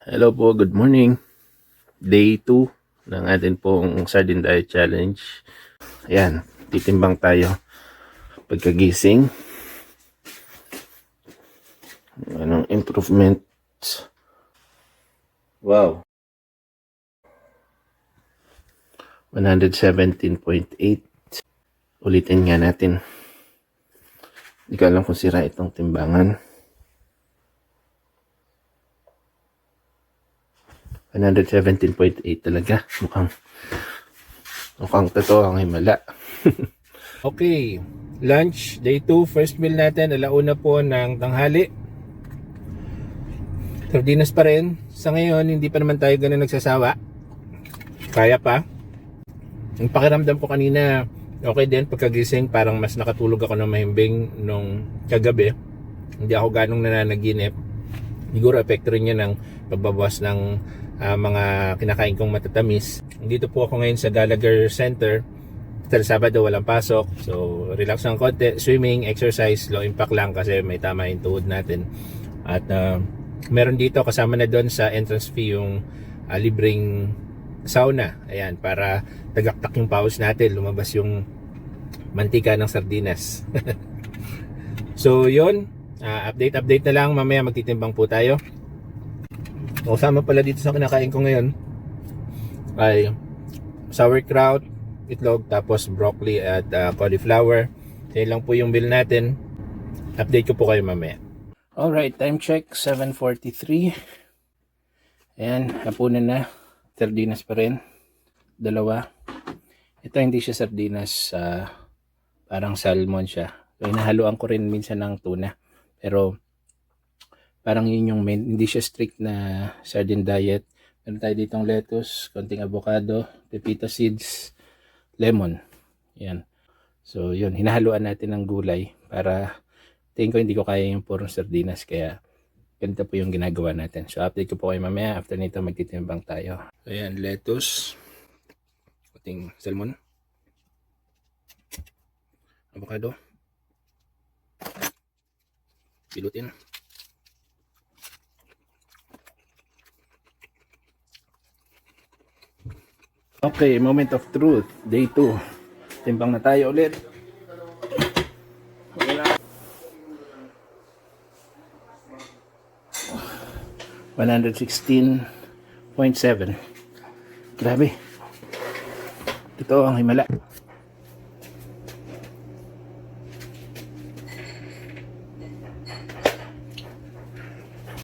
Hello po, good morning. Day 2 ng atin pong Sardine Diet Challenge. Ayan, titimbang tayo pagkagising. Anong improvements? Wow. 117.8. Ulitin nga natin. Hindi ko alam kung sira itong timbangan. 117.8 talaga. Mukhang totoo ang himala. Okay, lunch, day 2, first meal natin, alauna po ng tanghali. Sardinas pa rin. Sa ngayon, hindi pa naman tayo ganun nagsasawa. Kaya pa. Ang pakiramdam ko kanina, okay din pagkagising, parang mas nakatulog ako ng mahimbing nung kagabi. Hindi ako ganong nananaginip. Siguro epekto rin yan ng pagbabawas ng mga kinakain kong matatamis. Dito po ako ngayon sa Gallagher Center. Sa Sabado walang pasok, so relax ng konti, swimming, exercise, low impact lang kasi may tama yung tuhod natin. At meron dito kasama na doon sa entrance fee yung libreng sauna. Ayan, para tagaktak yung pawis natin, lumabas yung mantika ng sardinas. So yun, update na lang, mamaya magtitimbang po tayo. Kasama pala dito sa kinakain ko ngayon ay sauerkraut, itlog, tapos broccoli at cauliflower. Yan lang po yung bill natin. Update ko po kayo mamaya. Alright, time check, 7:43. Ayan, hapunan na. Sardinas pa rin. Dalawa. Ito hindi siya sardinas, parang salmon siya. So, hinahaluan ko rin minsan ng tuna. Pero parang yun yung main, hindi siya strict na sardine diet. Meron tayo ditong lettuce, konting avocado, pepita seeds, lemon. Yan. So yun, hinahaluan natin ng gulay para tingin ko hindi ko kaya yung purong sardinas, kaya ganito po yung ginagawa natin. So update ko po kayo mamaya, after nito magtitimbang tayo. So yan, lettuce, konting salmon, avocado, pilutin. Okay, moment of truth, day 2. Timbang na tayo ulit. 116.7. Grabe. Ito ang himala.